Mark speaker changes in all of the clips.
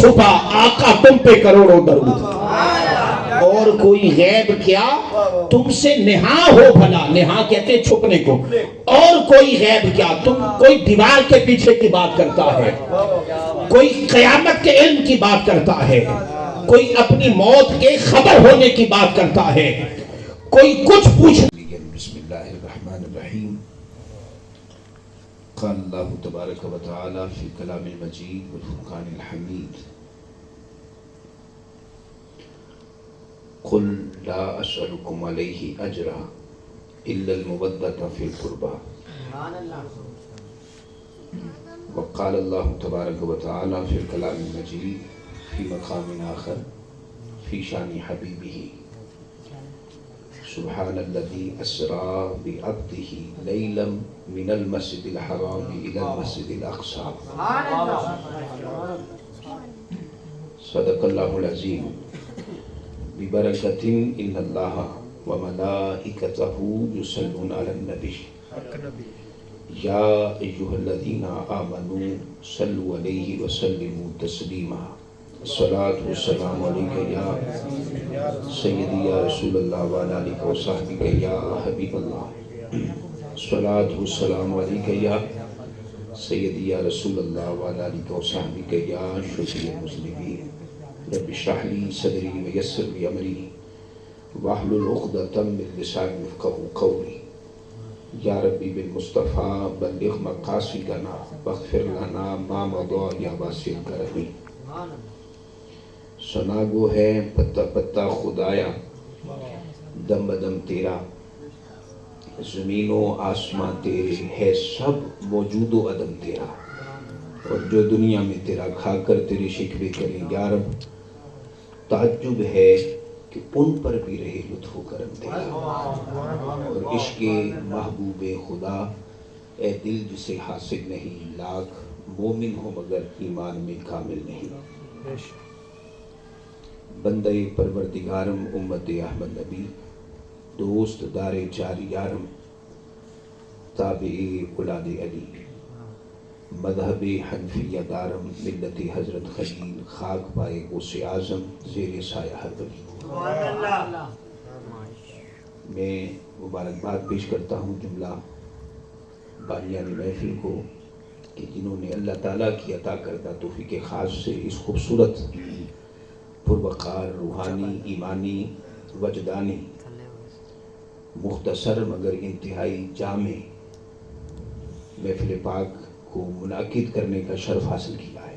Speaker 1: چھپا آقا تم پہ کروڑوں درود، اور کوئی غیب کیا تم سے نہا ہو بھلا، نہا کہتے ہیں چھپنے کو، اور کوئی غیب کیا تم کوئی دیوار کے پیچھے کی بات کرتا ہے، کوئی قیامت کے علم کی بات کرتا ہے، کوئی اپنی موت کے خبر ہونے کی بات کرتا ہے، کوئی کچھ پوچھ. بسم اللہ الرحمن الرحیم. قال اللہ تبارک و تعالی فی کلام المجید والفرقان الحمید. قل لا اسألکم علیہ اجرا الا المودۃ فی القربى. وقال اللہ تبارک و تعالی فی الکلام المجید فی مقام آخر فی شان حبیبہ. سبحان الذي اسرا بعبده ليلا من المسجد الحرام الى المسجد الاقصى. صدق الله العظيم. ببركة ان الله وملائكته يصلون على النبي يا ايها الذين امنوا صلوا عليه وسلموا تسليما. الصلاة والسلام علیکہ یا سیدی یا رسول اللہ وعلی آلہ وصحبہ یا حبیب اللہ. الصلاة والسلام علیکہ یا سیدی یا رسول اللہ وعلی آلہ وصحبہ یا شفیع المذنبین. رب اشرح لی صدری ویسر لی امری واحلل عقدۃ من لسانی یفقہوا قولی. یا ربی بالمصطفیٰ بلغ مقاصدنا واغفر لنا ما مضی یا واسع الکرم. سنا گو ہے پتا پتا خدایا دم بدم تیرا، زمین و آسمان تیرے ہے سب موجود و عدم تیرا، اور جو دنیا میں تیرا کھا کر تیرے شکوے کریں یا رب تعجب ہے کہ ان پر بھی رہے لطف و کرم تیرا. اور عشق محبوب خدا اے دل جسے حاصل نہیں، لاکھ مومن ہو مگر ایمان میں کامل نہیں. بندے پروردگارم امت احمد نبی، دوست دار چار یارم تابعی اولاد علی، مذہب حنفیہ دارم ملت حضرت خلیل، خاک پائے غوث اعظم زیر سایہ ہر ولی. میں مبارکباد پیش کرتا ہوں جملہ بانیان محفل کو کہ جنہوں نے اللہ تعالیٰ کی عطا کردہ توفیق خاص سے اس خوبصورت پروقار روحانی ایمانی وجدانی مختصر مگر انتہائی جامع محفل پاک کو منعقد کرنے کا شرف حاصل کیا ہے،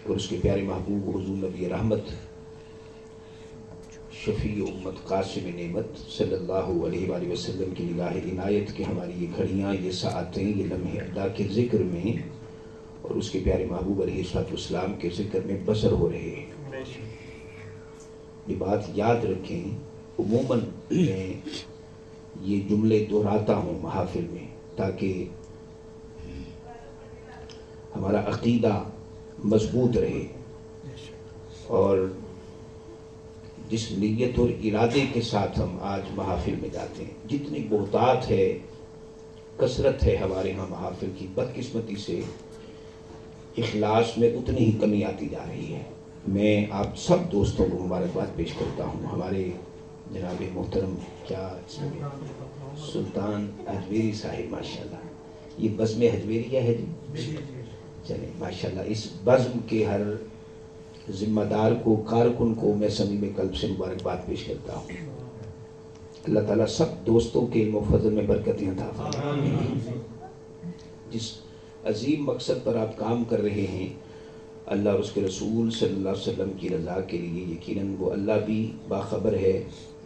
Speaker 1: اور اس کے پیارے محبوب حضور نبی رحمت شفیع امت قاسم نعمت صلی اللہ علیہ وآلہ وسلم کی نگاہ عنایت کہ ہماری یہ گھڑیاں، یہ ساعتیں، یہ لمحے اللہ کے ذکر میں اور اس کے پیارے محبوب علیہ السلام کے ذکر میں بسر ہو رہے ہیں. یہ بات یاد رکھیں، عموماً میں یہ جملے دہراتا ہوں محافل میں تاکہ ہمارا عقیدہ مضبوط رہے، اور جس نیت اور ارادے کے ساتھ ہم آج محافل میں جاتے ہیں، جتنی بہتات ہے، کثرت ہے ہمارے ہاں محافل کی، بدقسمتی سے اخلاص میں اتنی ہی کمی آتی جا رہی ہے. میں آپ سب دوستوں کو مبارکباد پیش کرتا ہوں. ہمارے جناب محترم کیا سلطان حجویری صاحب ماشاءاللہ، یہ بزم حجویریہ ہے جی، چلیں ماشاءاللہ. اس بزم کے ہر ذمہ دار کو، کارکن کو میں صمیم قلب سے مبارکباد پیش کرتا ہوں. اللہ تعالیٰ سب دوستوں کے علم و فضل میں برکتیں عطا فرمائے. جس عظیم مقصد پر آپ کام کر رہے ہیں، اللہ اور اس کے رسول صلی اللہ علیہ وسلم کی رضا کے لیے، یقیناً وہ اللہ بھی باخبر ہے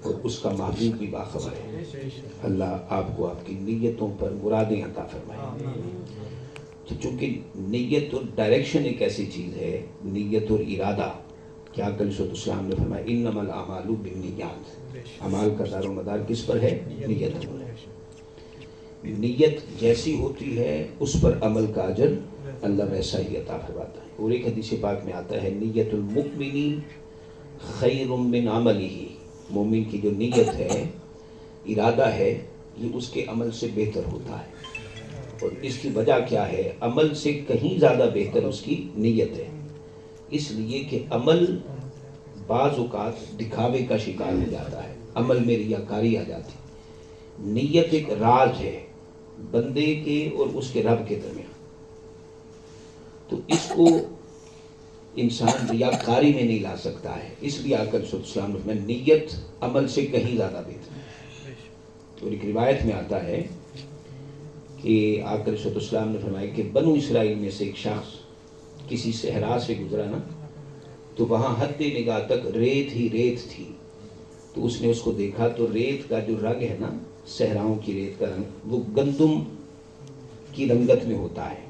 Speaker 1: اور اس کا محبوب بھی باخبر ہے. اللہ آپ کو آپ کی نیتوں پر مرادیں عطا فرمائے. تو چونکہ نیت اور ڈائریکشن ایک ایسی چیز ہے، نیت اور ارادہ، کیا کل رسول اسلام نے فرمایا انما الاعمال بالنیات، اعمال کا دار و مدار کس پر ہے؟ نیت پر. نیت جیسی ہوتی ہے اس پر عمل کا اجر اللہ ویسا ہی عطا فرماتا ہے. اور ایک حدیث پاک میں آتا ہے نیت المؤمن خیر من عملہ، مومن کی جو نیت ہے، ارادہ ہے، یہ اس کے عمل سے بہتر ہوتا ہے. اور اس کی وجہ کیا ہے؟ عمل سے کہیں زیادہ بہتر اس کی نیت ہے، اس لیے کہ عمل بعض اوقات دکھاوے کا شکار ہو جاتا ہے، عمل میں ریاکاری آ جاتی ہے۔ نیت ایک راز ہے بندے کے اور اس کے رب کے درمیان، تو اس کو انسان ریاکاری میں نہیں لا سکتا ہے، اس لیے آقا صلی اللہ علیہ وسلم نے نیت عمل سے کہیں زیادہ بہتر ہے۔ اور ایک روایت میں آتا ہے کہ آقا صلی اللہ علیہ وسلم نے فرمایا کہ بنو اسرائیل میں سے ایک شخص کسی صحرا سے گزرا نا، تو وہاں حد نگاہ تک ریت ہی ریت تھی، تو اس نے اس کو دیکھا تو ریت کا جو رنگ ہے نا، صحراؤں کی ریت کا رنگ وہ گندم کی رنگت میں ہوتا ہے،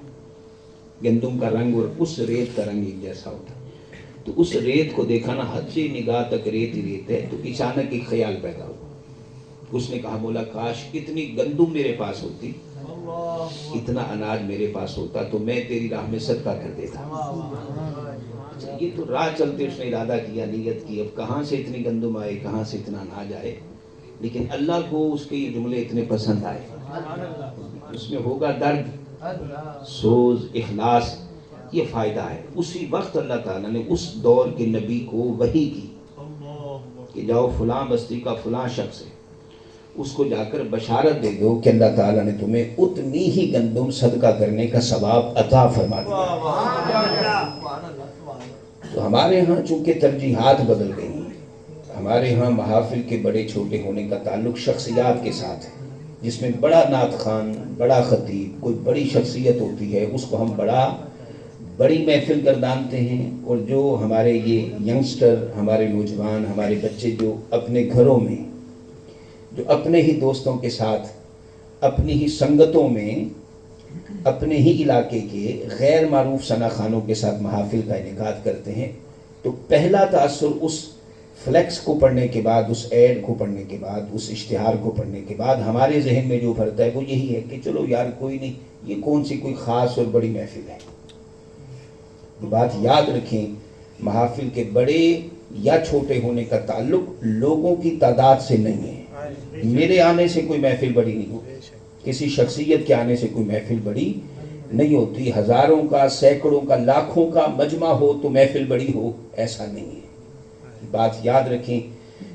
Speaker 1: گندم کا رنگ اور اس ریت کا رنگ ایک جیسا ہوتا ہے۔ تو اس ریت کو دیکھا نا، حد نگاہ تک ریت ہی ریت ہے، تو اچانک ایک خیال پیدا ہوا، اس نے کہا مولا کاش اتنی گندم میرے پاس ہوتی، اتنا اناج میرے پاس ہوتا تو میں تیری راہ میں صدقہ کر دیتا۔ یہ تو راہ چلتے اس نے ارادہ کیا، نیت کی، اب کہاں سے اتنی گندم آئے، کہاں سے اتنا اناج آئے، لیکن اللہ کو اس کے یہ جملے اتنے پسند آئے، اس میں ہوگا درد، سوز، اخلاص، یہ فائدہ ہے۔ اسی وقت اللہ تعالیٰ نے اس دور کے نبی کو وحی کی کہ جاؤ فلاں بستی کا فلاں شخص ہے، اس کو جا کر بشارت دے دو کہ اللہ تعالیٰ نے تمہیں اتنی ہی گندم صدقہ کرنے کا ثواب عطا فرما دیا۔ تو ہمارے ہاں چونکہ ترجیحات بدل گئی ہیں، ہمارے ہاں محافل کے بڑے چھوٹے ہونے کا تعلق شخصیات کے ساتھ ہے، جس میں بڑا نعت خوان، بڑا خطیب، کوئی بڑی شخصیت ہوتی ہے، اس کو ہم بڑی محفل گردانتے ہیں، اور جو ہمارے یہ ینگسٹر، ہمارے نوجوان، ہمارے بچے جو اپنے گھروں میں، جو اپنے ہی دوستوں کے ساتھ، اپنی ہی سنگتوں میں، اپنے ہی علاقے کے غیر معروف ثنا خانوں کے ساتھ محافل کا انعقاد کرتے ہیں، تو پہلا تاثر اس فلیکس کو پڑھنے کے بعد، اس ایڈ کو پڑھنے کے بعد، اس اشتہار کو پڑھنے کے بعد ہمارے ذہن میں جو ابھرتا ہے وہ یہی ہے کہ چلو یار کوئی نہیں، یہ کون سی کوئی خاص اور بڑی محفل ہے۔ بات یاد رکھیں، محافل کے بڑے یا چھوٹے ہونے کا تعلق لوگوں کی تعداد سے نہیں ہے۔ میرے آنے سے کوئی محفل بڑی نہیں ہوتی، کسی شخصیت کے آنے سے کوئی محفل بڑی نہیں ہوتی، ہزاروں کا، سینکڑوں کا، لاکھوں کا مجمع ہو تو محفل بڑی ہو، ایسا نہیں ہے۔ بات یاد رکھیں،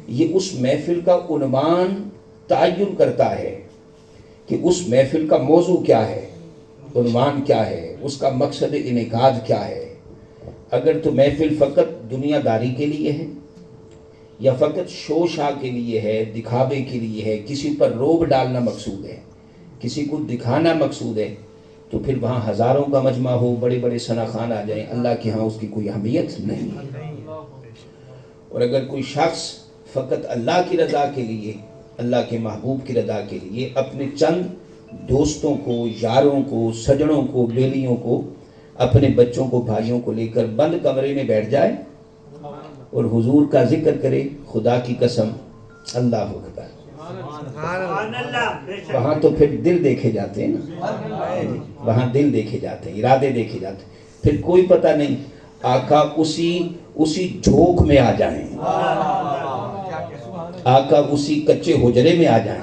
Speaker 1: یہ اس محفل کا عنوان تعین کرتا ہے کہ اس محفل کا موضوع کیا ہے، عنوان کیا ہے، اس کا مقصد انعقاد کیا ہے۔ اگر تو محفل فقط دنیا داری کے لیے ہے، یا فقط شو شا کے لیے ہے، دکھاوے کے لیے ہے، کسی پر روب ڈالنا مقصود ہے، کسی کو دکھانا مقصود ہے، تو پھر وہاں ہزاروں کا مجمع ہو، بڑے بڑے ثنا خان آ جائیں، اللہ کے ہاں اس کی کوئی اہمیت نہیں ہے۔ اور اگر کوئی شخص فقط اللہ کی رضا کے لیے، اللہ کے محبوب کی رضا کے لیے اپنے چند دوستوں کو، یاروں کو، سجنوں کو، بیلیوں کو، اپنے بچوں کو، بھائیوں کو لے کر بند کمرے میں بیٹھ جائے اور حضور کا ذکر کرے، خدا کی قسم، اللہ اکبر، وہاں تو پھر دل دیکھے جاتے ہیں نا، وہاں دل دیکھے جاتے ہیں، ارادے دیکھے جاتے ہیں، پھر کوئی پتہ نہیں آقا اسی جھوک میں آ جائیں، آقا اسی کچے حجرے میں آ جائیں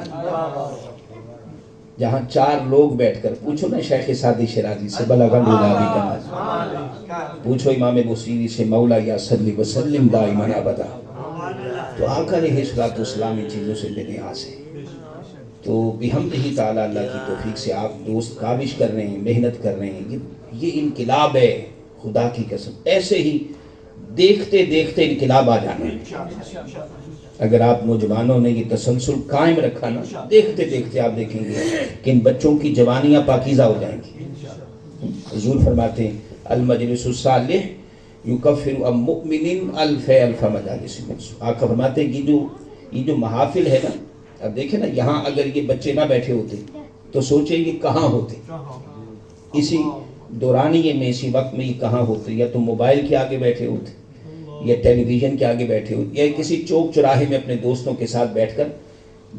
Speaker 1: جہاں 4 لوگ بیٹھ کر، پوچھو نا شیخ سعدی شیرازی سے، بلغ الہدا بکمال، پوچھو امام بصیری سے، مولا یا صلی وسلم دائما ابدا، تو آقا علیہ السلام ان چیزوں سے بے نیاز ہے۔ تو بحمدہ تعالیٰ، اللہ کی توفیق سے آپ دوست کاوش کر رہے ہیں، محنت کر رہے ہیں، یہ انقلاب ہے، خدا کی قسم، ایسے ہی دیکھتے دیکھتے انقلاب آ جانا ہے۔ اگر آپ نوجوانوں نے یہ تسلسل قائم رکھا نا، دیکھتے دیکھتے آپ دیکھیں گے کہ ان بچوں کی جوانیاں پاکیزہ ہو جائیں گی۔ حضور فرماتے ہیں المجلس الصالح یکفر عن مؤمن الف مجالس منسوء، آقا فرماتے ہیں کہ یہ جو محافل ہے نا، اب دیکھیں نا، یہاں اگر یہ بچے نہ بیٹھے ہوتے تو سوچیں یہ کہاں ہوتے، اسی دورانیے میں، اسی وقت میں یہ کہاں ہوتے، یا تو موبائل کے آگے بیٹھے ہوتے، یا ٹیلی ویژن کے آگے بیٹھے ہوتے، یا کسی چوک چراہے میں اپنے دوستوں کے ساتھ بیٹھ کر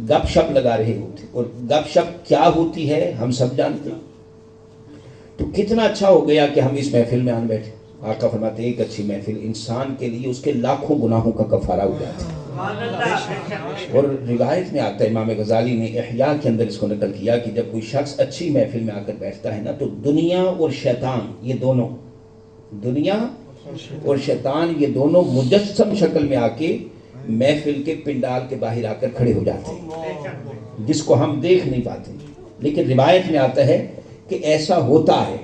Speaker 1: گپ شپ لگا رہے ہوتے، اور گپ شپ کیا ہوتی ہے ہم سب جانتے ہیں۔ تو کتنا اچھا ہو گیا کہ ہم اس محفل میں آن بیٹھے۔ آقا فرماتے ہیں ایک اچھی محفل انسان کے لیے اس کے لاکھوں گناہوں کا کفارہ ہو جاتا ہے۔ اور روایت میں آتا ہے، امام غزالی نے احیاء کے اندر اس کو نقل کیا کہ جب کوئی شخص اچھی محفل میں آ کر بیٹھتا ہے نا تو دنیا اور شیطان، یہ دونوں، دنیا اور شیطان یہ دونوں مجسم شکل میں آ کے محفل کے پنڈال کے باہر آ کر کھڑے ہو جاتے ہیں، جس کو ہم دیکھ نہیں پاتے، لیکن روایت میں آتا ہے کہ ایسا ہوتا ہے،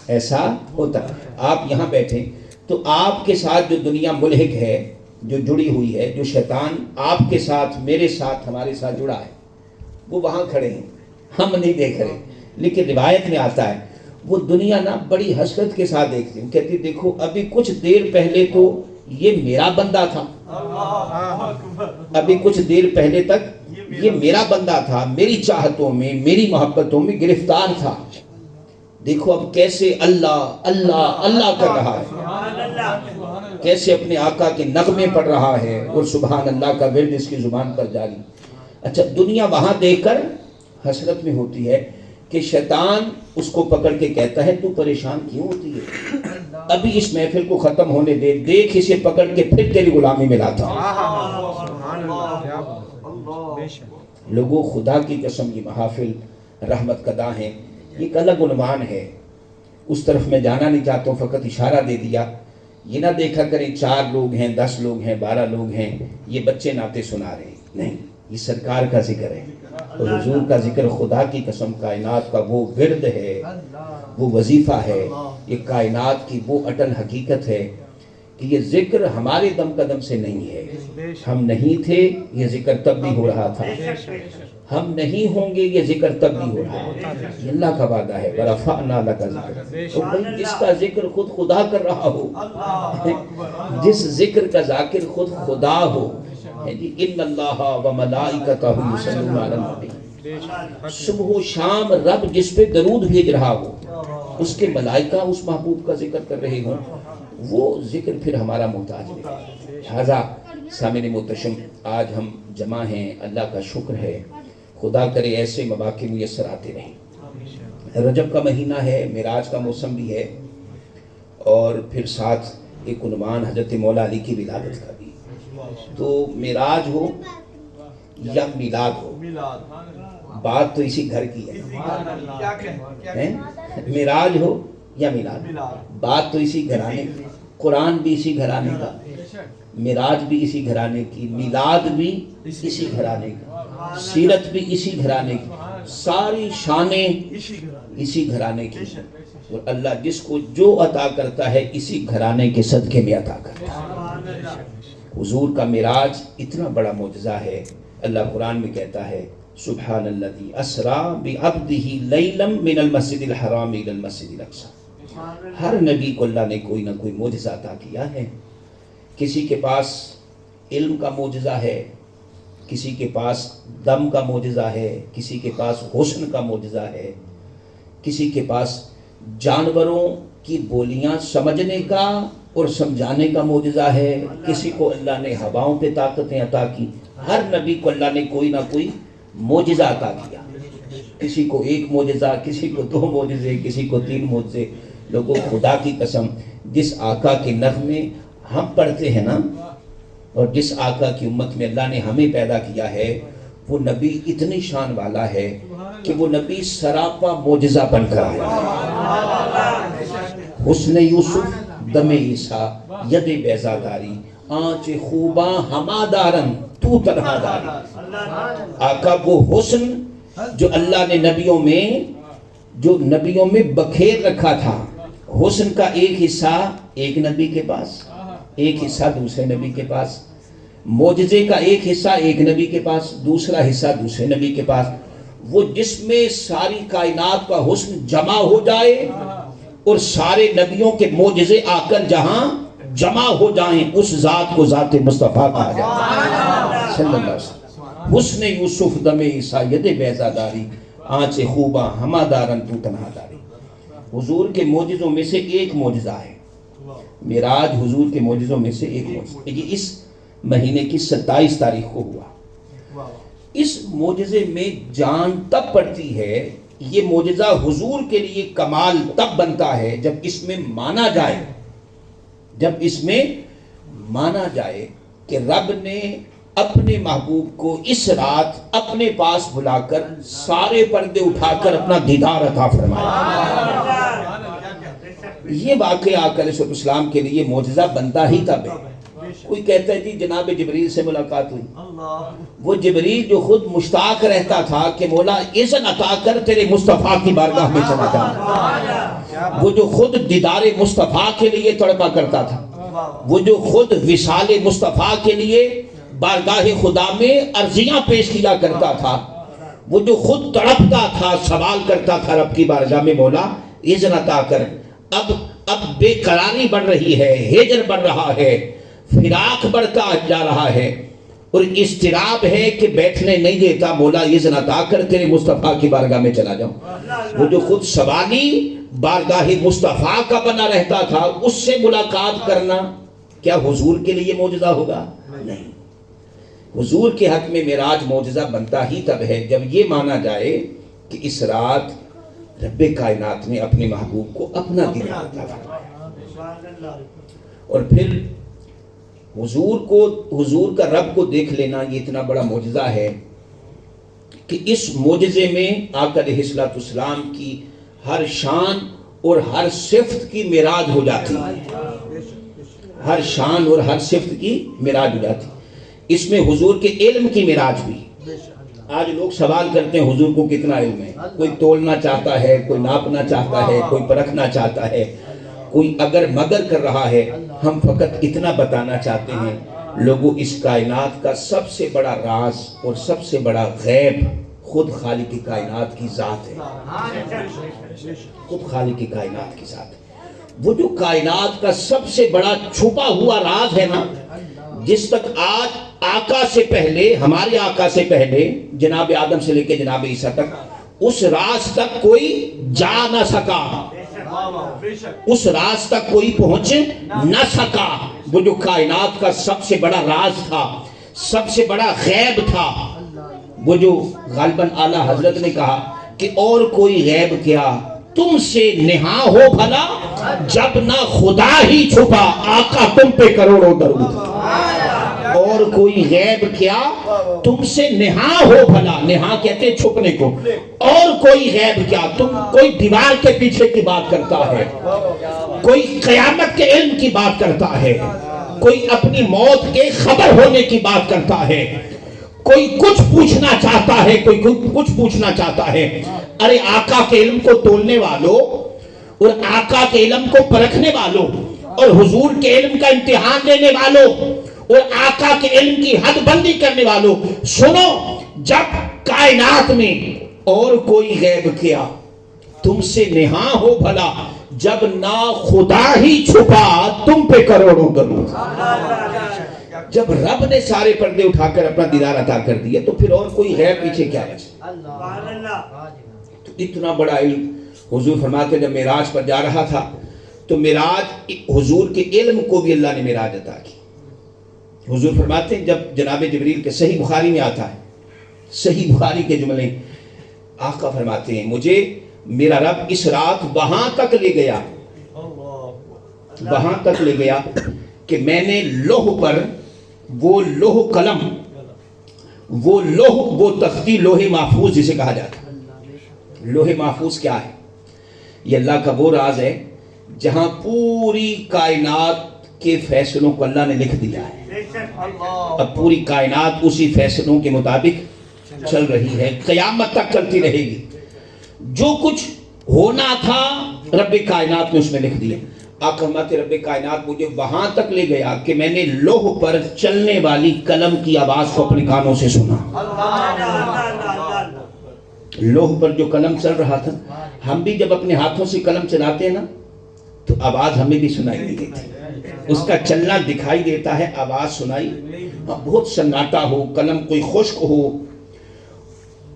Speaker 1: ایسا ہوتا ہے۔ آپ یہاں بیٹھیں تو آپ کے ساتھ جو دنیا ملحق ہے، جو جڑی ہوئی ہے، جو شیطان آپ کے ساتھ، میرے ساتھ، ہمارے ساتھ جڑا ہے، وہ وہاں کھڑے ہیں، ہم نہیں دیکھ رہے، لیکن روایت میں آتا ہے وہ دنیا نا بڑی حسرت کے ساتھ دیکھتی ہے، کہتی دیکھو ابھی کچھ دیر پہلے تو یہ میرا بندہ تھا، ابھی کچھ دیر پہلے تک یہ میرا بندہ تھا، میری چاہتوں میں، میری محبتوں میں گرفتار تھا، دیکھو اب کیسے اللہ اللہ اللہ کر رہا ہے، کیسے اپنے آقا کے نغمے پڑھ رہا ہے، اور سبحان اللہ کا ورد اس کی زبان پر جاری۔ اچھا، دنیا وہاں دیکھ کر حسرت میں ہوتی ہے کہ شیطان اس کو پکڑ کے کہتا ہے تو پریشان کیوں ہوتی ہے، ابھی اس محفل کو ختم ہونے دے، دیکھ اسے پکڑ کے پھر تیری غلامی میں لاتا ہوں۔ لوگوں، خدا کی قسم یہ محافل رحمت قدا ہیں، یہ ایک الگ عنوان ہے، اس طرف میں جانا نہیں چاہتا ہوں، فقط اشارہ دے دیا۔ یہ نہ دیکھا کریں 4 لوگ ہیں، 10 لوگ ہیں، 12 لوگ ہیں، یہ بچے نعتیں سنا رہے ہیں، نہیں، یہ سرکار کا ذکر ہے، اور حضور کا ذکر خدا کی قسم کائنات کا وہ ورد ہے، وہ وظیفہ ہے، یہ کائنات کی وہ اٹل حقیقت ہے کہ یہ ذکر ہمارے دم قدم سے نہیں ہے، ہم نہیں تھے یہ ذکر تب بھی ہو رہا تھا، ہم نہیں ہوں گے یہ ذکر تب بھی ہو رہا ہے، یہ اللہ کا وعدہ ہے، وَرَفَعْنَا لَكَ ذِكْرَكَ۔ تو بھائی جس کا ذکر خود خدا کر رہا ہو، جس ذکر کا ذاکر خود خدا ہو، اِنَّ اللَّهَ وَمَلَائِكَتَهُ يُصَلُّونَ عَلَى النَّبِيِّ، صبح و شام رب جس پہ درود بھیج رہا ہو، اس کے ملائکہ اس محبوب کا ذکر کر رہے ہوں، وہ ذکر پھر ہمارا محتاج ہے۔ لہذا سامعین محتشم، آج ہم جمع ہیں، اللہ کا شکر ہے، خدا کرے ایسے مواقع میسر آتے رہیں۔ رجب کا مہینہ ہے، معراج کا موسم بھی ہے، اور پھر ساتھ ایک عنوان حضرت مولا علی کی ولادت کا بھی، تو معراج ہو یا میلاد ہو، بات تو اسی گھر کی ہے، معراج ہو یا میلاد، بات تو اسی گھرانے کی، قرآن بھی اسی گھرانے کا، معراج بھی اسی گھرانے کی، میلاد بھی اسی گھرانے کا، سیرت بھی اسی گھرانے کی، ساری شانیں اسی گھرانے کی، اور اللہ جس کو جو عطا کرتا ہے اسی گھرانے کے صدقے میں عطا کرتا ہے۔ حضور کا معراج اتنا بڑا معجزہ ہے، اللہ قرآن میں کہتا ہے سبحان الذی اسریٰ بعبدہ لیلا من المسجد الحرام الی المسجد الاقصی۔ ہر نبی کو اللہ نے کوئی نہ کوئی معجزہ عطا کیا ہے، کسی کے پاس علم کا معجزہ ہے، کسی کے پاس دم کا معجزہ ہے، کسی کے پاس حسن کا معجزہ ہے، کسی کے پاس جانوروں کی بولیاں سمجھنے کا اور سمجھانے کا معجزہ ہے، کسی کو اللہ نے ہواؤں پہ طاقتیں عطا کی، ہر نبی کو اللہ نے کوئی نہ کوئی معجزہ عطا کیا، کسی کو 1 معجزہ، کسی کو 2 معجزے، کسی کو 3 معجزے۔ لوگوں، خدا کی قسم، جس آقا کے نغمے ہم پڑھتے ہیں نا، اور جس آقا کی امت میں اللہ نے ہمیں پیدا کیا ہے، وہ نبی اتنی شان والا ہے کہ وہ نبی سراپا معجزہ بن کر آیا۔ حسن یوسف دم عیسیٰ ید بیضاداری، آنچ خوباں ہما دارن تو تنہا داری۔ آقا وہ حسن جو اللہ نے نبیوں میں بکھیر رکھا تھا، حسن کا ایک حصہ ایک نبی کے پاس، ایک حصہ دوسرے نبی کے پاس، معجزے کا ایک حصہ ایک نبی کے پاس، دوسرا حصہ دوسرے نبی کے پاس، وہ جس میں ساری کائنات کا حسن جمع ہو جائے اور سارے نبیوں کے معجزے آ کر جہاں جمع ہو جائیں، اس ذات کو ذات مصطفیٰ کہا جاتا ہے صلی اللہ علیہ وسلم۔ حسن یوسف دم عیسیٰ ید بیضاداری، آنچ خوباں ہما دارن تو تنہا داری۔ حضور کے معجزوں میں سے ایک معجزہ ہے معراج، حضور کے معجزوں میں سے ایک معجزہ، یہ اس مہینے کی 27 تاریخ کو ہوا۔ اس معجزے میں جان تب پڑتی ہے، یہ معجزہ حضور کے لیے کمال تب بنتا ہے جب اس میں مانا جائے کہ رب نے اپنے محبوب کو اس رات اپنے پاس بلا کر سارے پردے اٹھا کر اپنا دیدار عطا فرمایا۔ یہ واقعہ آقا علیہ السلام کے لیے معجزہ بنتا ہی تب ہے۔ کوئی کہتا ہے جی جناب جبریل سے ملاقات ہوئی، وہ جبریل جو خود مشتاق رہتا تھا کہ مولا اذن عطا کر تیرے مصطفیٰ کی بارگاہ میں چلا جاؤں، وہ جو خود دیدار مصطفیٰ کے لیے تڑپا کرتا تھا، وہ جو خود وصال مصطفیٰ کے لیے بارگاہ خدا میں عرضیاں پیش کیا کرتا تھا، وہ جو خود تڑپتا تھا، سوال کرتا تھا رب کی بارگاہ میں مولا اذن عطا کر، اب بے قراری بڑھ رہی ہے، ہجر بڑھ رہا ہے، فراق بڑھتا جا رہا ہے اور اضطراب ہے کہ بیٹھنے نہیں دیتا، مولا اذن عطا کر تیرے مصطفیٰ کی بارگاہ میں چلا جاؤں۔ وہ جو خود سوالی بارگاہ مصطفیٰ کا بنا رہتا تھا، اس سے ملاقات کرنا کیا حضور کے لیے معجزہ ہوگا؟ نہیں۔ حضور کے حق میں معراج معجزہ بنتا ہی تب ہے جب یہ مانا جائے کہ اس رات رب کائنات نے اپنے محبوب کو اپنا دیدار عطا فرمایا، اور پھر حضور کا رب کو دیکھ لینا یہ اتنا بڑا معجزہ ہے کہ اس معجزے میں آقا علیہ السلام کی ہر شان اور ہر صفت کی معراج ہو جاتی ہے، ہر شان اور ہر صفت کی معراج ہو جاتی ہے۔ اس میں حضور کے علم کی معراج بھی۔ آج لوگ سوال کرتے ہیں حضور کو کتنا علم ہے، کوئی تولنا چاہتا ہے، کوئی ناپنا چاہتا ہے، کوئی پرکھنا چاہتا ہے، کوئی اگر مگر کر رہا ہے۔ ہم فقط اتنا بتانا چاہتے ہیں لوگوں، اس کائنات کا سب سے بڑا راز اور سب سے بڑا غیب خود خالق کائنات کی ذات ہے، خود خالق کائنات کی ذات ہے۔ وہ جو کائنات کا سب سے بڑا چھپا ہوا راز ہے نا، جس تک آج آقا سے پہلے، ہمارے آقا سے پہلے جناب آدم سے لے کے جناب عیسیٰ تک، اس راز تک کوئی جا نہ سکا، اس راز تک کوئی پہنچ نہ سکا۔ وہ جو کائنات کا سب سے بڑا راز تھا، سب سے بڑا غیب تھا، وہ جو غالباً اعلیٰ حضرت نے کہا کہ اور کوئی غیب کیا تم سے نہاں ہو بھلا، جب نہ خدا ہی چھپا آقا تم پہ کروڑوں درود۔ اور کوئی غیب کیا تم سے نہاں ہو بھلا، نہاں کہتے چھپنے کو، اور کوئی غیب کیا، تم کوئی دیوار کے پیچھے کی بات کرتا ہے، کوئی قیامت کے علم کی بات کرتا ہے، کوئی اپنی موت کے خبر ہونے کی بات کرتا ہے، کوئی کچھ پوچھنا چاہتا ہے، کوئی کچھ پوچھنا چاہتا ہے۔ ارے آقا کے علم کو تولنے والوں اور آقا کے علم کو پرکھنے والوں اور حضور کے علم کا امتحان لینے والوں اور آقا کے علم کی حد بندی کرنے والوں، سنو، جب کائنات میں اور کوئی غیب کیا تم سے نہاں ہو بھلا، جب نہ خدا ہی چھپا تم پہ کروڑوں درود۔ جب رب نے سارے پردے اٹھا کر اپنا دیدار عطا کر دیا تو پھر اور کوئی غیب پیچھے کیا بچا؟ تو اتنا بڑا علم حضور فرماتے جب معراج پر جا رہا تھا تو معراج حضور کے علم کو بھی اللہ نے معراج عطا کی۔ حضور فرماتے ہیں جب جناب جبریل کے صحیح بخاری میں آتا ہے، صحیح بخاری کے جملے، آقا فرماتے ہیں مجھے میرا رب اس رات وہاں تک لے گیا، وہاں تک لے گیا کہ میں نے لوح پر وہ لوح قلم، وہ لوح، وہ تختی، لوح محفوظ جسے کہا جاتا ہے۔ لوح محفوظ کیا ہے؟ یہ اللہ کا وہ راز ہے جہاں پوری کائنات کے فیصلوں کو اللہ نے لکھ دیا ہے۔ اب پوری کائنات اسی فیصلوں کے مطابق چل رہی ہے، قیامت تک چلتی رہے گی۔ جو کچھ ہونا تھا رب کائنات نے اس میں لکھ دیا۔ آقا فرماتے رب کائنات مجھے وہاں تک لے گیا کہ میں نے لوح پر چلنے والی قلم کی آواز کو اپنے کانوں سے سنا۔ لوح پر جو قلم چل رہا تھا، ہم بھی جب اپنے ہاتھوں سے قلم چلاتے ہیں نا تو آواز ہمیں بھی سنائی نہیں دیتی، اس کا چلنا دکھائی دیتا ہے، آواز سنائی بہت سناٹا ہو، قلم کوئی خشک ہو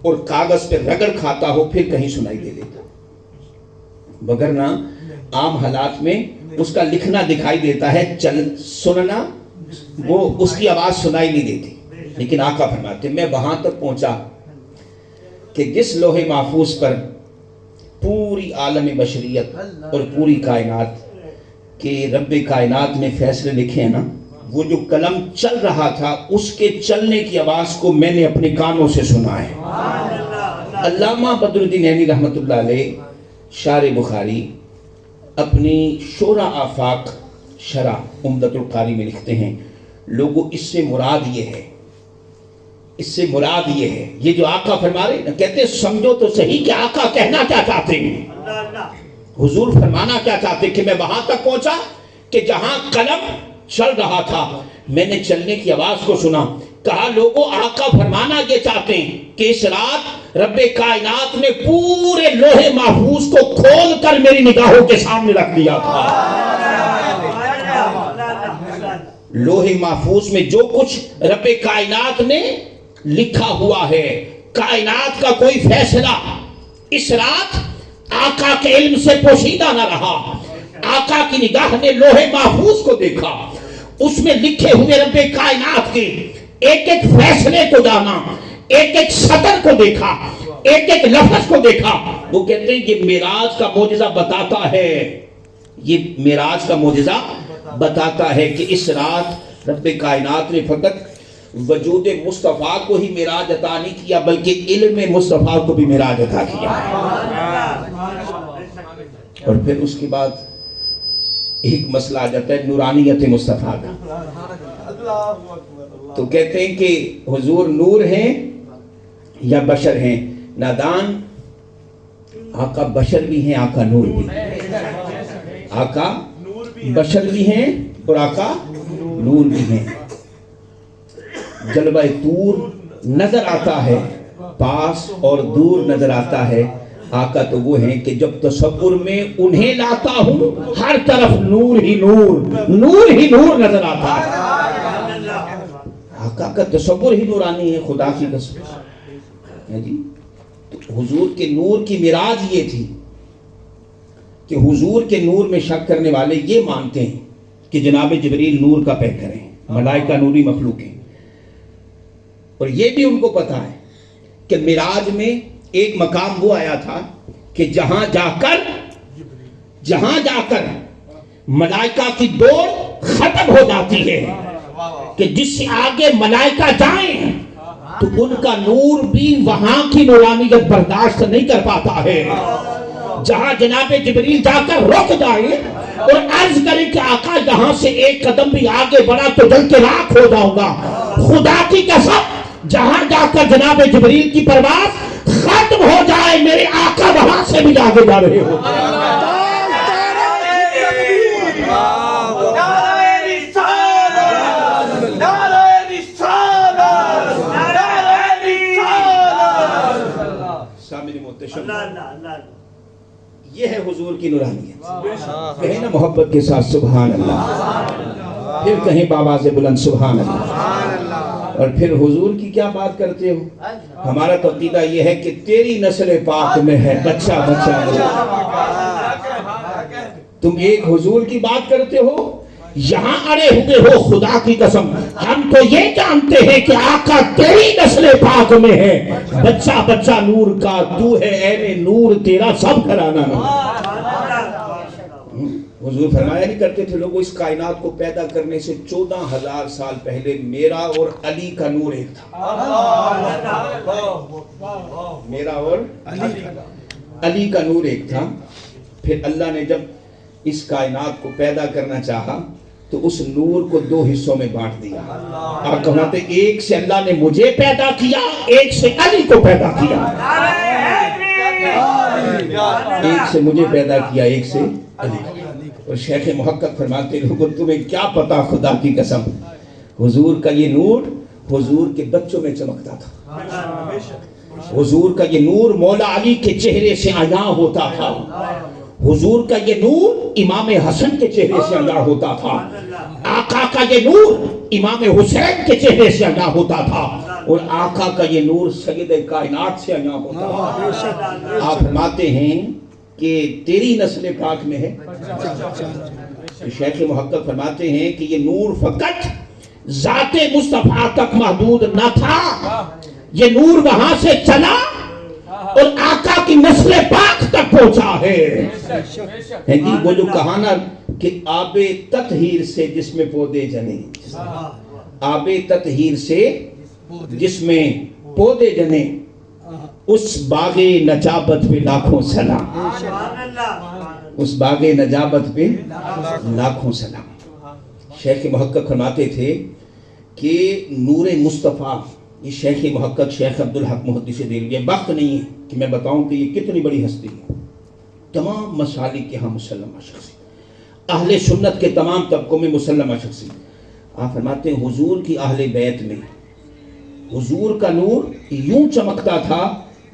Speaker 1: اور کاغذ پہ رگڑ کھاتا ہو پھر کہیں سنائی دے دیتا، وگرنہ عام حالات میں اس کا لکھنا دکھائی دیتا ہے، سننا وہ اس کی آواز سنائی نہیں دیتی۔ لیکن آقا فرماتے میں وہاں تک پہنچا کہ جس لوح محفوظ پر پوری عالم بشریت اور پوری کائنات کہ رب کائنات نے فیصلے لکھے ہیں نا، وہ جو قلم چل رہا تھا اس کے چلنے کی آواز کو میں نے اپنے کانوں سے سنا ہے. علامہ بدر الدین عینی رحمۃ اللہ علیہ شارح بخاری اپنی شورا آفاق شرح عمدۃ القاری میں لکھتے ہیں لوگوں اس سے مراد یہ ہے، اس سے مراد یہ ہے، یہ جو آقا فرما رہے ہیں کہتے ہیں سمجھو تو صحیح کہ آقا کہنا کیا چاہتے ہیں. حضور فرمانا کیا چاہتے کہ میں وہاں تک پہنچا کہ جہاں قلم چل رہا تھا میں نے چلنے کی آواز کو سنا. کہا لوگوں آقا فرمانا یہ چاہتے ہیں کہ اس رات رب کائنات نے پورے لوح محفوظ کو کھول کر میری نگاہوں کے سامنے رکھ دیا تھا. لوح محفوظ میں جو کچھ رب کائنات نے لکھا ہوا ہے، کائنات کا کوئی فیصلہ اس رات آقا کے علم سے پوشیدہ نہ رہا. آقا کی نگاہ نے لوح محفوظ کو دیکھا، اس میں لکھے ہوئے رب کائنات کے ایک ایک فیصلے کو جانا، ایک ایک سطر کو دیکھا، ایک ایک لفظ کو دیکھا. وہ کہتے ہیں یہ معراج کا معجزہ بتاتا ہے، یہ معراج کا معجزہ بتاتا ہے کہ اس رات رب کائنات نے فقط وجود مصطفیٰ کو ہی معراج عطا نہیں کیا بلکہ علم مصطفیٰ کو بھی معراج عطا کیا. اور پھر اس کے بعد ایک مسئلہ آ جاتا ہے نورانیت مصطفیٰ کا. تو کہتے ہیں کہ حضور نور ہیں یا بشر ہیں. نادان آقا بشر بھی ہیں، آقا نور بھی ہیں. آقا بشر بھی ہیں اور آقا نور بھی ہیں. جلوہ طور نظر آتا ہے پاس اور دور نظر آتا ہے. آقا تو وہ ہیں کہ جب تصور میں انہیں لاتا ہوں ہر طرف نور ہی نور، نور ہی نور نظر آتا ہے. آقا کا تصور ہی نورانی ہے، خدا کی قسم ہے جی. تو حضور کے نور کی معراج یہ تھی کہ حضور کے نور میں شک کرنے والے یہ مانتے ہیں کہ جناب جبریل نور کا پیکر ہیں، ملائکہ نوری مخلوق ہیں. اور یہ بھی ان کو پتا ہے کہ معراج میں ایک مقام وہ آیا تھا کہ جہاں جا کر ملائکہ کی دوڑ ختم ہو جاتی ہے کہ جس سے آگے ملائکہ جائیں تو ان کا نور بھی وہاں کی نورانیت برداشت نہیں کر پاتا ہے. جہاں جناب جبریل جا کر رک جائیں اور عرض کریں کہ آقا یہاں سے ایک قدم بھی آگے بڑھا تو جل کے راکھ ہو جاؤں گا. خدا کی قسم جہاں جا کر جناب جبریل کی پرواز ختم ہو جائے میرے آقا وہاں سے بھی آگے جا رہے ہو. یہ ہے حضور کی نورانیت. کہیں نا محبت کے ساتھ سبحان اللہ، پھر کہیں باواز بلند سبحان اللہ. اور پھر حضور کی کیا بات کرتے ہو. ہمارا تو عقیدہ یہ ہے کہ تیری نسل پاک میں ہے بچہ بچہ. تم ایک حضور کی بات کرتے ہو، یہاں اڑے ہوئے ہو. خدا کی قسم ہم تو یہ جانتے ہیں کہ آقا تیری نسل پاک میں ہے، بچہ بچہ نور کا تو ہے، عین نور تیرا سب گھرانہ میں. حضور فرمایا نہیں کرتے تھے لوگوں اس کائنات کو پیدا کرنے سے 14,000 سال پہلے میرا اور علی کا نور ایک تھا. میرا اور علی کا نور ایک تھا. پھر اللہ نے جب اس کائنات کو پیدا کرنا چاہا تو اس نور کو 2 حصوں میں بانٹ دیا. آپ کہتے ہیں ایک سے اللہ نے مجھے پیدا کیا، ایک سے علی کو پیدا کیا. ایک سے مجھے پیدا کیا، ایک سے علی. اور شیخ محقق فرماتے لوگوں تمہیں کیا پتا خدا کی قسم حضور کا یہ نور حضور کے بچوں میں چمکتا تھا. حضور کا یہ نور مولا علی کے چہرے سے عیاں ہوتا تھا. حضور کا یہ نور امام حسن کے چہرے سے عیاں ہوتا تھا. آقا کا یہ نور امام حسین کے چہرے سے عیاں ہوتا تھا. اور آقا کا یہ نور سید کائنات سے عیاں ہوتا تھا. آپ فرماتے ہیں کہ تیری نسل پاک میں ہے. شیخ محقق فرماتے ہیں کہ یہ نور فقط ذات مصطفیٰ تک محدود نہ تھا، یہ نور وہاں سے چلا اور آقا کی نسل پاک تک پہنچا ہے. وہ جو کہا نا کہ آب تطہیر سے جس میں پودے جنے، آب تطہیر سے جس میں پودے جنے، اس باغ نجابت پہ لاکھوں سلام، اس باغ نجابت پہ لاکھوں سلام۔ شیخ محقق فرماتے تھے کہ نور مصطفیٰ، یہ شیخ محقق شیخ عبدالحق محدث دہلوی، یہ وقت نہیں ہے کہ میں بتاؤں کہ یہ کتنی بڑی ہستی ہے، تمام مسالک کے ہاں مسلمہ شخصیت، اہل سنت کے تمام طبقوں میں مسلمہ شخصیت۔ آپ فرماتے ہیں حضور کی اہل بیت میں حضور کا نور یوں چمکتا تھا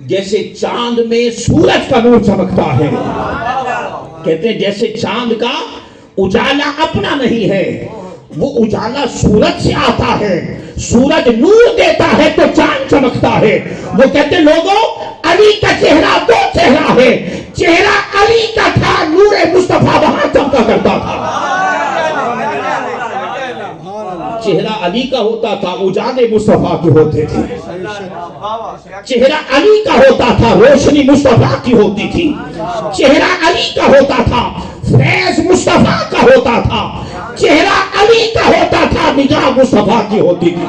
Speaker 1: جیسے چاند میں سورج کا نور چمکتا ہے۔ کہتے ہیں جیسے چاند کا اجالا اپنا نہیں ہے، وہ اجالا سورج سے آتا ہے، سورج نور دیتا ہے تو چاند چمکتا ہے۔ وہ کہتے ہیں لوگوں، علی کا چہرہ دو چہرہ ہے، چہرہ علی کا تھا، نور مصطفیٰ وہاں چمکا کرتا تھا۔ چہرہ علی کا ہوتا تھا، اجالے مصطفیٰ کے ہوتے تھے۔ چہرہ علی کا ہوتا تھا، روشنی مصطفیٰ کی ہوتی تھی۔ چہرہ علی کا ہوتا تھا، فیض مصطفیٰ کا ہوتا تھا۔ چہرہ علی کا ہوتا تھا، نگاہ مصطفیٰ کی ہوتی تھی۔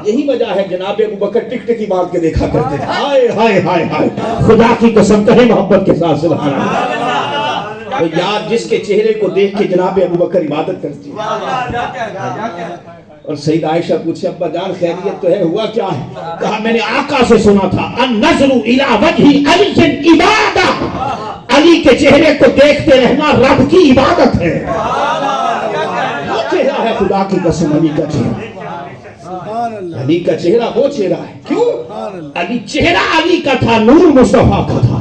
Speaker 1: یہی وجہ ہے جناب ابو بکر ٹک ٹکی مار کے دیکھا کرتے تھے، ہائے ہائے ہائے ہائے، خدا کی قسم کہیں محبت کے ساتھ سبحان اللہ۔ تو یار جس کے چہرے کو دیکھ کے جناب ابو بکر عبادت کرتی ہے۔ اور سید عائشہ پوچھے ابا جان خیریت تو ہے، ہوا کیا ہے؟ کہا میں نے آقا سے سنا تھا، النظر الی وجہ علی عبادہ، علی کے چہرے کو دیکھتے رہنا رب کی عبادت ہے۔ وہ چہرہ ہے خدا کی قسم، علی کا چہرہ، علی کا چہرہ وہ چہرہ ہے۔ کیوں؟ علی چہرہ علی کا تھا، نور مصطفیٰ کا تھا۔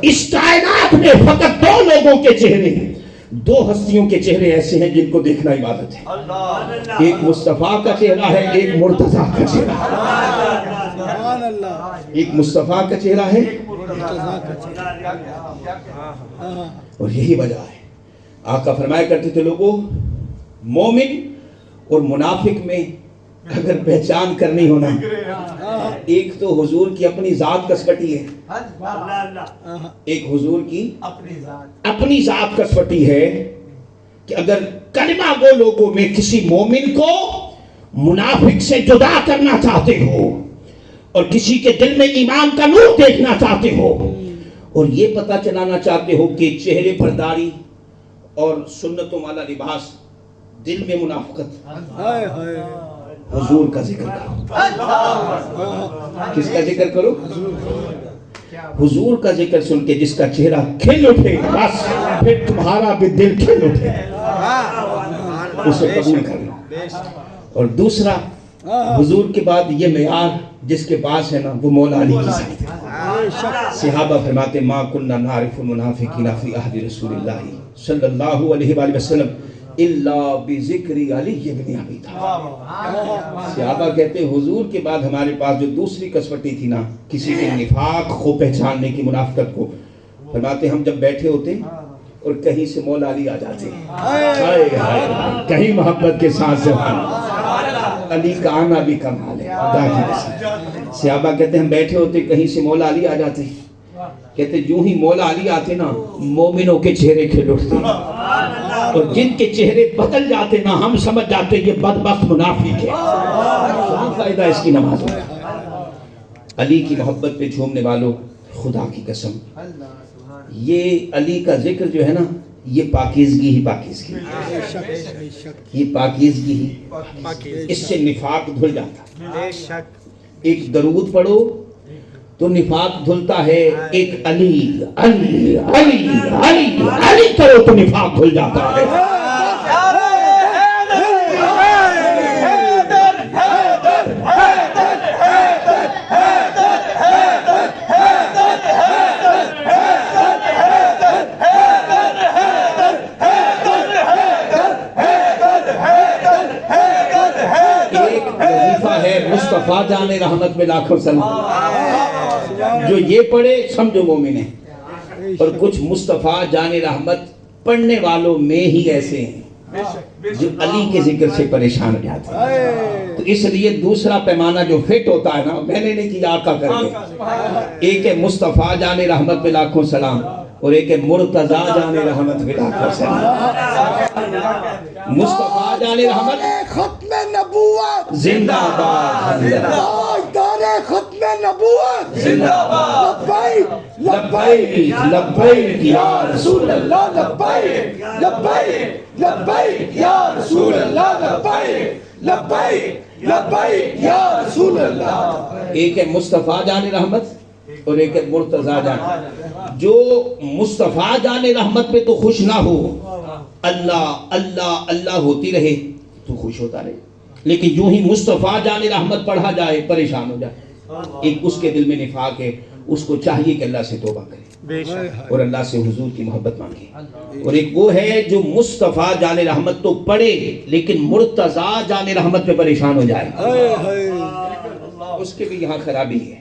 Speaker 1: اس کائنات میں فقط دو لوگوں کے چہرے ہیں، دو ہستیوں کے چہرے ایسے ہیں جن کو دیکھنا عبادت ہے۔ ایک مصطفیٰ کا چہرہ ہے، ایک مرتضیٰ کا چہرہ ہے۔ ایک مصطفیٰ کا چہرہ ہے اور یہی وجہ ہے آقا فرمایا کرتے تھے لوگوں، مومن اور منافق میں اگر پہچان کرنی ہونا، ایک تو حضور کی اپنی ذات کسوٹی ہے، ایک حضور کی اپنی ذات کسوٹی ہے کہ اگر کلمہ گو لوگوں میں کسی مومن کو منافق سے جدا کرنا چاہتے ہو اور کسی کے دل میں ایمان کا نور دیکھنا چاہتے ہو اور یہ پتہ چلانا چاہتے ہو کہ چہرے پر داڑھی اور سنتوں والا لباس، دل میں منافقت، حضور کا ذکر کرو۔ کس کا ذکر کرو؟ حضور کا ذکر سن کے جس کا چہرہ کھل اٹھے، بس پھر تمہارا بھی دل کھل اٹھے، اسے قبول کر لو۔ اور دوسرا، حضور کے بعد یہ معیار جس کے پاس ہے نا، وہ مولا علی کی ذات ہے۔ صحابہ فرماتے ما کننا نعرف المنافقین فی عہد رسول اللہ صلی اللہ علیہ وآلہ وسلم الا بذکر علی بن ابی طالب۔ صحابہ کہتے ہیں حضور کے بعد ہمارے پاس جو دوسری کسوٹی تھی نا، کسی کے نفاق کو پہچاننے کی، منافقت کو، فرماتے ہم جب بیٹھے ہوتے اور کہیں سے مولا علی آ جاتے، کہیں محبت کے ساتھ سے علی کا آنا بھی کمال ہے خدا کی قسم۔ صحابہ کہتے ہیں ہم بیٹھے ہوتے کہیں سے مولا علی آ جاتے، کہتے یوں ہی مولا علی آتے نا، مومنوں کے چہرے کھل اٹھتے اور جن کے چہرے بدل جاتے نا، ہم سمجھ جاتے یہ بدبخت منافق ہے۔ کیا فائدہ اس کی نماز میں؟ علی کی محبت پہ جھومنے والوں، خدا کی قسم یہ علی کا ذکر جو ہے نا، یہ پاکیزگی ہی پاکیزگی، یہ پاکیزگی ہی، اس سے نفاق دھل جاتا۔ ایک درود پڑھو تو نفاق دھلتا ہے، ایک علی علی علی علی علی کرو تو نفاق دھل جاتا ہے۔ ایک وظیفہ ہے مصطفیٰ جان رحمت میں لاکھوں سلام، جو یہ پڑھے سمجھو مومن ہے۔ اور کچھ مصطفیٰ جان رحمت پڑھنے والوں میں ہی ایسے ہیں جو علی کے ذکر سے پریشان ہو جاتے ہیں۔ تو اس لیے دوسرا پیمانہ جو فٹ ہوتا ہے نا، میں نے نہیں کیا آقا کر کے، ایک ہے مصطفیٰ جان رحمت میں لاکھوں سلام، اور ایک ہے مرتضی جان رحمت بلا کر مصطفیٰ جان رحمت
Speaker 2: ختم نبوت
Speaker 1: زندہ باد
Speaker 2: تاجدار ختم نبوت
Speaker 1: زندہ باد
Speaker 2: لبیک
Speaker 1: لبیک لبیک یا رسول اللہ
Speaker 2: لبیک لبیک لبیک یا رسول اللہ لبیک لبیک لبیک یا رسول اللہ.
Speaker 1: ایک ہے مصطفیٰ جان رحمت اور ایک ہے مرتضی جان. جو مصطفیٰ جان رحمت پہ تو خوش نہ ہو، اللہ اللہ اللہ ہوتی رہے تو خوش ہوتا رہے، لیکن جو ہی مصطفیٰ جان رحمت پڑھا جائے پریشان ہو جائے. ایک اس کے دل میں نفاق ہے، اس کو چاہیے کہ اللہ سے توبہ کرے اور اللہ سے حضور کی محبت مانگے. اور ایک وہ ہے جو مصطفیٰ جان رحمت تو پڑھے لیکن مرتضی جان رحمت پہ پریشان ہو جائے، اس کے بھی یہاں خرابی ہے.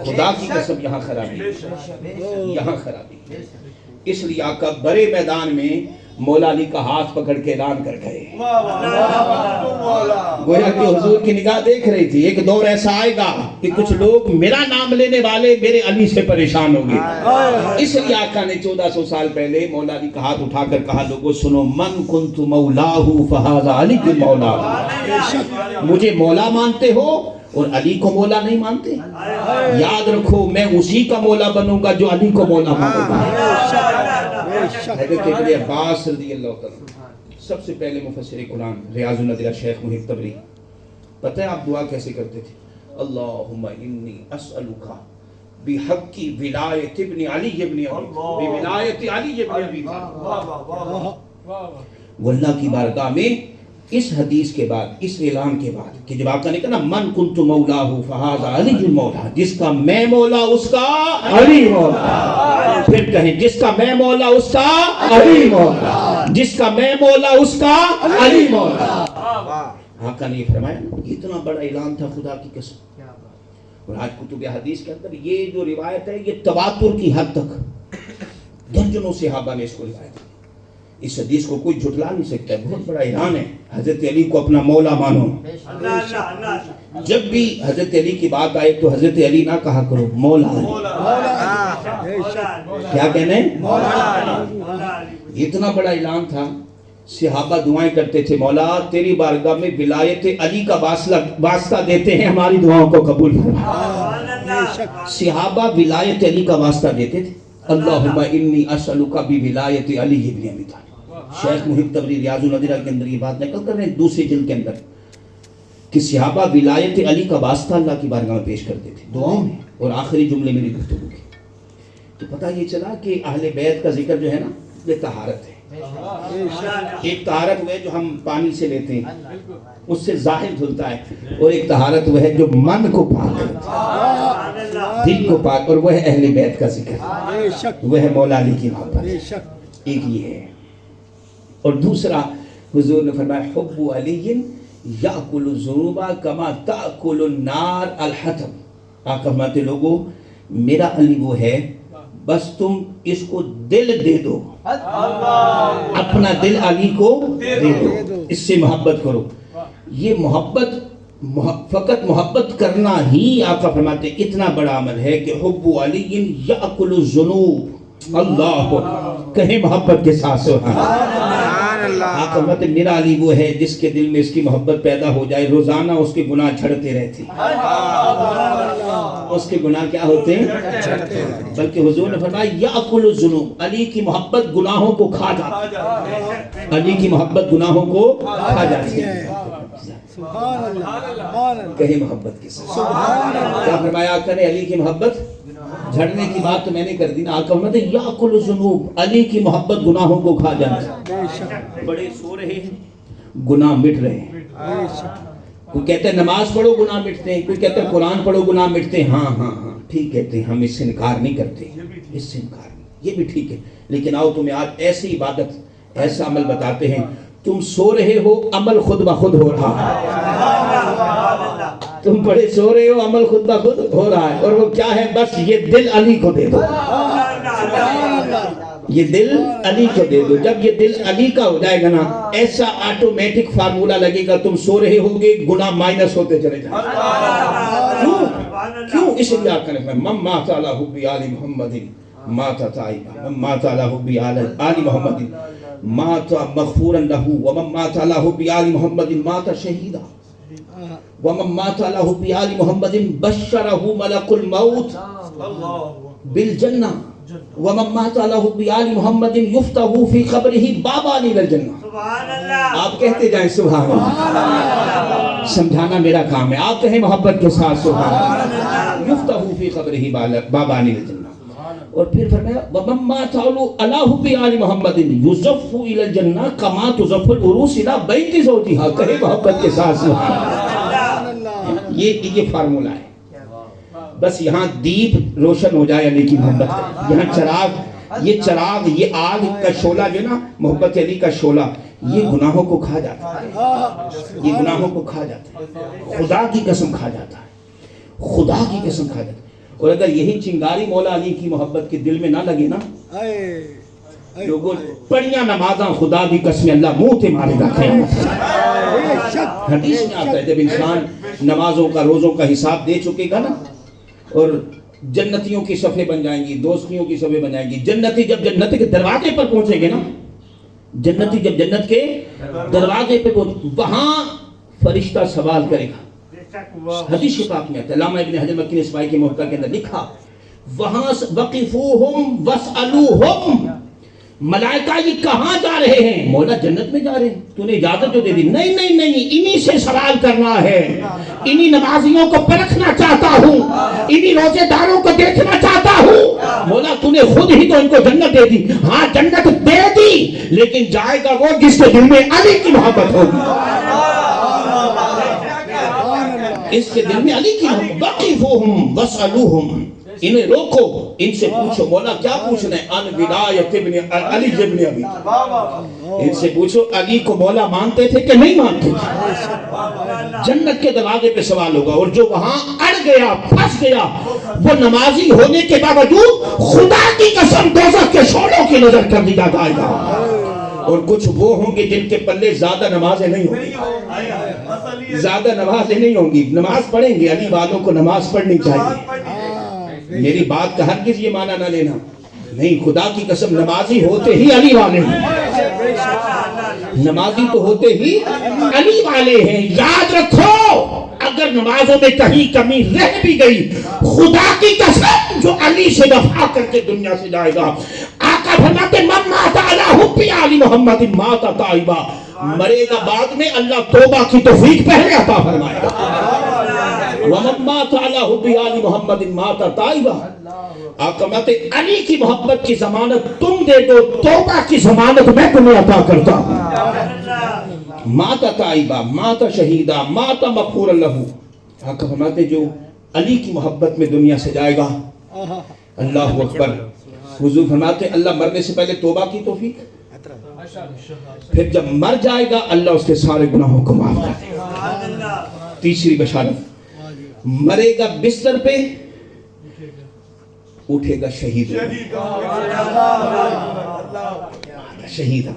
Speaker 1: خدا کی قسم یہاں خرابی ہے، یہاں خرابی ہے. اس لیے آقا بڑے میدان میں مولا علی کا ہاتھ پکڑ کے اعلان کر گئے. گویا کہ حضور کی نگاہ دیکھ رہی تھی ایک دور ایسا آئے گا کہ کچھ لوگ میرا نام لینے والے میرے علی سے پریشان ہوں گے. اس لیے آقا نے 1400 سال پہلے مولا علی کا ہاتھ اٹھا کر کہا لوگو سنو، من کنت مولاہ فہذا علی کی مولا. مجھے مولا مانتے ہو اور علی کو مولا نہیں مانتے؟ یاد رکھو میں اسی کا مولا بنوں گا جو علی کو مولا مانے گا. حضرت ابن عباس رضی اللہ تعالیٰ سب سے پہلے مفسر قرآن ریاض النظرہ شیخ محب تبری، پتہ ہے آپ دعا کیسے کرتے تھے؟ اللہم انی اسألک بحق ولایت ابن علی ابن ابی بولایت علی ابن ابی طالب. واللہ کی بارگاہ میں اس حدیث کے بعد، اس اعلان کے بعد کہ جب آقا نے کہا نا من کنت مولاہ فہذا علی المولا، جس کا میں مولا اس کا علی مولا. پھر کہیں جس کا میں مولا اس کا علی مولا، جس کا میں مولا اس کا علی مولا. آقا نے یہ فرمایا، اتنا بڑا اعلان تھا خدا کی قسم. اور آج کتب حدیث کے اندر یہ جو روایت ہے یہ تواتر کی حد تک درجنوں صحابہ نے اس کو روایت. اس حدیث کو کوئی جھٹلا نہیں سکتا ہے، بہت بڑا اعلان ہے. حضرت علی کو اپنا مولا مانو. جب بھی حضرت علی کی بات آئے تو حضرت علی نہ کہا کرو مولا علی. کیا کہنے؟ اتنا بڑا اعلان تھا. صحابہ دعائیں کرتے تھے مولا تیری بارگاہ میں ولایت علی کا واسطہ دیتے ہیں، ہماری دعاؤں کو قبول فرما. صحابہ ولایت علی کا واسطہ دیتے تھے. اللہم انی اسألک بولایت علی ابن ابی طالب. شیخ محب تبری ریاض النظرہ کے اندر یہ بات نقل کر رہے ہیں دوسری جلد کے اندر کہ صحابہ ولایت علی کا واسطہ اللہ کی بارگاہ میں پیش کرتے تھے دعاؤں میں. اور آخری جملے میری گفتگو کے تو پتہ یہ چلا کہ اہل بیت کا ذکر جو ہے نا یہ طہارت ہے. ایک طہارت وہ ہے جو ہم پانی سے لیتے ہیں اس سے ظاہر دھلتا ہے، اور ایک طہارت وہ ہے جو من کو پاک کرتا ہے، دل کو پاک، اور وہ ہے اہل بیت کا ذکر، وہ ہے مولا علی کی محبت. ایک یہ ہے. اور دوسرا حضور نے فرمایا حب علی یاکل الذنوب کما تاکل النار الحطب. آقا فرماتے لوگوں میرا علی وہ ہے بس تم اس کو دل دے دو، اپنا دل علی کو دے دو، اس سے محبت کرو. یہ محبت فقط محبت کرنا ہی آقا فرماتے اتنا بڑا عمل ہے کہ حب علی یاکل الذنوب. اللہ کہیں محبت کے ساتھ سبحان اللہ. آقا فرماتے میرا علی وہ ہے جس کے دل میں اس کی محبت پیدا ہو جائے روزانہ اس کے گناہ جھڑتے رہتے. اس کے گناہ کیا ہوتے ہیں؟ بلکہ حضور نے فرمایا یاکل الذنوب، علی کی محبت گناہوں کو کھا جاتی ہے. علی کی محبت گناہوں کو کھا جاتی ہے. کہیں محبت کے ساتھ کیا فرمایا آقا نے؟ علی کی محبت جھڑنے کی بات تو میں نے کر دی نا. آقا فرماتے یاکل الذنوب، علی کی محبت گناہوں کو کھا جاتی ہے. بڑے سو رہے ہیں گناہ مٹ رہے ہیں. کوئی کہتے ہیں نماز پڑھو گناہ مٹتے ہیں، کوئی کہتے ہیں قرآن پڑھو گناہ مٹتے ہیں. ہاں ہاں ہاں ٹھیک کہتے ہیں، ہم اس سے انکار نہیں کرتے، اس سے انکار نہیں، یہ بھی ٹھیک ہے. لیکن آؤ تمہیں آج ایسی عبادت ایسا عمل بتاتے ہیں تم سو رہے ہو عمل خود بخود ہو رہا ہے. تم بڑے سو رہے ہو عمل خود بخود ہو رہا ہے. اور وہ کیا ہے؟ بس یہ دل علی کو دے دو، یہ دل علی کو دے دو. جب یہ دل علی کا ہو جائے گا نا ایسا آٹومیٹک فارمولا لگے گا تم سو رہے ہوگے گناہ مائنس ہوتے چلے جائیں. کیوں؟ اس لیے آقا نے فرمایا من مات علی حب آل محمد مات تائبا من مات علی حب آل محمد مات مغفورا له ومن مات علی حب آل محمد مات شہیدا ومن مات علی حب آل محمد بشرہ ملک الموت بالجنہ ومن مات علی حب آل محمد یفتح فی قبرہ بابان الی الجنہ.
Speaker 3: سبحان اللہ.
Speaker 1: آپ کہتے جائیں سبحان اللہ. سمجھانا میرا کام ہے. آپ کہیں محبت کے ساتھ سبحان اللہ. یفتح فی قبرہ بابان الی الجنہ. اور پھر فرمایا ومن مات علی حب آل محمد یزف الی الجنہ کما تزف العروس الی بیت زوجہا. کہیں محبت کے ساتھ سبحان اللہ. یہ فارمولہ ہے. بس یہاں دیپ روشن ہو جائے علی کی محبت کا. یہاں چراغ یہ آگ کا شعلہ جو نا محبت علی کا شعلہ یہ گناہوں کو کھا جاتا ہے. یہ گناہوں کو کھا جاتا ہے. خدا کی قسم کھا جاتا ہے. خدا کی قسم کھا جاتا ہے. اور اگر یہی چنگاری مولا علی کی محبت کے دل میں نہ لگے نا لوگوں پڑھیاں نمازاں خدا کی قسم اللہ منہ تے مارے گا قیامت. حدیث میں آتا ہے جب انسان نمازوں کا روزوں کا حساب دے چکے گا نا اور جنتیوں کی صفیں بن جائیں گی, دوستیوں کی صفیں بن جائیں گی. جنتی جب جنت کے دروازے پر پہنچیں گے نا, جنتی جب جنت کے دروازے پہ وہاں فرشتہ سوال کرے گا. حدیث پاک میں آتا ہے, علامہ ابن حجر مکی نے اسماعی کی محقق کے اندر لکھا وہاں وقفوہم واسألوہم, ملائکہ یہ کہاں جا رہے ہیں؟ مولا جنت میں جا رہے ہیں. تو نے اجازت جو دے دی. نہیں نہیں نہیں, انہی سے سوال کرنا ہے. انہی نمازیوں کو پرکھنا چاہتا ہوں, انہی روزے داروں کو دیکھنا چاہتا ہوں. مولا تو نے خود ہی تو ان کو جنت دے دی. ہاں جنت دے دی, لیکن جائے گا وہ جس کے دل میں علی کی محبت ہوگی. اس کے دل میں علی کی محبت. وقفوہم واسألوہم, انہیں روکو, ان سے پوچھو. مولا کیا پوچھنا ہے؟ ان ولایت ابن علی ابن ابی. ان سے پوچھو علی کو مولا مانتے تھے کہ نہیں مانتے تھے. جنت کے دروازے پہ سوال ہوگا. اور جو وہاں اڑ گیا, پھنس گیا, وہ نمازی ہونے کے باوجود خدا کی قسم دوزخ کے شعلوں کی نظر کر دیا جائے گا. اور کچھ وہ ہوں گے جن کے پلے زیادہ نمازیں نہیں ہوں گی. زیادہ نمازیں نہیں ہوں گی. نماز پڑھیں گے, علی والوں کو نماز پڑھنی چاہیے. میری بات کا ہرگز یہ معنی نہ لینا. نہیں, خدا کی قسم نمازی ہوتے ہی علی والے ہیں. نمازی تو ہوتے ہی علی والے ہیں. یاد رکھو اگر نمازوں میں کہیں کمی رہ بھی گئی, خدا کی قسم جو علی سے وفا کر کے دنیا سے جائے گا. آقا فرماتے من مات علی حب آل محمد مات تائبا, مرے گا بعد میں اللہ توبہ کی توفیق پہلے عطا فرمائے گا. ومن مات علی حب آل محمد مات تائبا. آقا فرماتے علی کی محبت کی ضمانت تم دے دو, توبہ کی ضمانت میں تمہیں عطا کرتا ہوں. مات تائبا مات شہیدا مات مغفورا لہ. آقا فرماتے جو علی کی محبت میں دنیا سے جائے گا, اللہ اکبر. حضور فرماتے اللہ مرنے سے پہلے توبہ کی توفیق, پھر جب مر جائے گا اللہ اس کے سارے گناہوں کو معاف کر دے گا. تیسری بشارت, مرے گا بستر پہ, اٹھے گا شہید. شہید.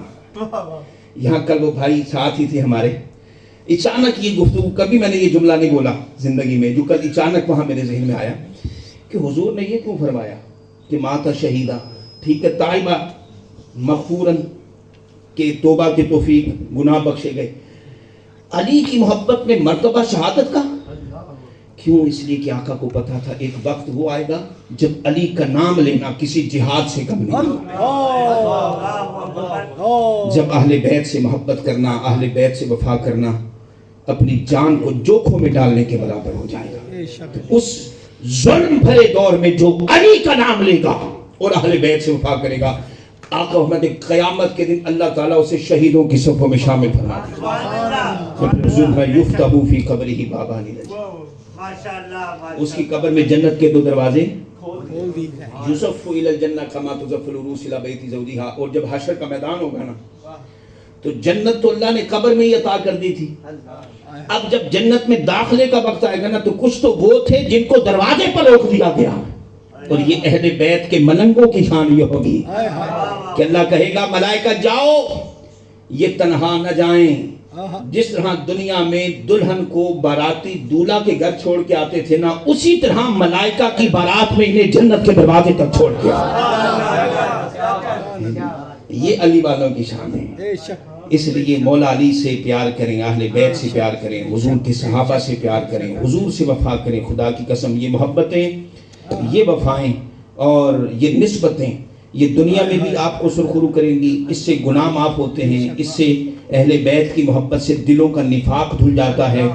Speaker 1: یہاں کل وہ بھائی ساتھ ہی تھے ہمارے, اچانک یہ گفتگو, کبھی میں نے یہ جملہ نہیں بولا زندگی میں, جو کل اچانک وہاں میرے ذہن میں آیا کہ حضور نے یہ کیوں فرمایا کہ ماتا شہیدہ. ٹھیک ہے, طائبہ مغفوراً کہ توبہ کی توفیق, گناہ بخشے گئے. علی کی محبت میں مرتبہ شہادت کا کیوں؟ اس لیے کہ آقا کو پتا تھا ایک وقت وہ آئے گا جب علی کا نام لینا کسی جہاد سے کم نہیں ہوگا. جب اہل بیت سے محبت کرنا, اہل بیت سے وفا کرنا اپنی جان کو جوکھوں میں ڈالنے کے برابر ہو جائے گا. اس ظلم بھرے دور میں جو علی کا نام لے گا اور اہل بیت سے وفا کرے گا, آقا محمد قیامت کے دن اللہ تعالیٰ اسے شہیدوں کی صفوں میں شامل فرما دے گا. حضور ہے یفتح فی قبرہ بابان الی الجنہ. اس کی قبر میں جنت کے دو دروازے یوسف الی الجنہ کما تزف العروس الی بیت زوجہا. اور جب حشر کا میدان ہوگا نا تو جنت تو اللہ نے قبر میں ہی عطا کر دی تھی. اب جب جنت میں داخلے کا وقت آئے گا نا تو کچھ تو وہ تھے جن کو دروازے پر روک دیا گیا, اور یہ اہل بیت کے ملنگوں کی شان یہ ہوگی کہ اللہ کہے گا ملائکہ جاؤ یہ تنہا نہ جائیں. جس طرح دنیا میں دلہن کو باراتی دولہا کے گھر چھوڑ کے آتے تھے نا، اسی طرح ملائکہ کی بارات میں انہیں جنت کے دروازے تک چھوڑ کے یہ علی والوں کی شان ہے. اس لیے مولا علی سے پیار کریں، اہل بیت سے پیار کریں، حضور کے صحابہ سے پیار کریں، حضور سے وفا کریں. خدا کی قسم یہ محبتیں، یہ وفائیں اور یہ نسبتیں یہ دنیا میں بھی آپ کو سرخرو کریں گی. اس سے گناہ معاف ہوتے ہیں، اس سے اہل بیت کی محبت سے دلوں کا نفاق دھل جاتا ہے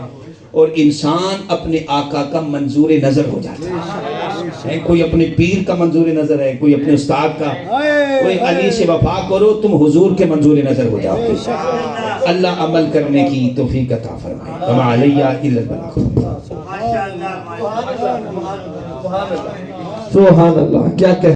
Speaker 1: اور انسان اپنے آقا کا منظور نظر ہو جاتا ہے. کوئی اپنے پیر کا منظور نظر ہے، کوئی اپنے استاد کا. کوئی علی سے وفا کرو تم حضور کے منظور نظر ہو جاؤ گے. اللہ عمل کرنے کی توفیق عطا فرمائے. وما علیہ الا البلاغ.
Speaker 2: سبحان اللہ. کیا کہ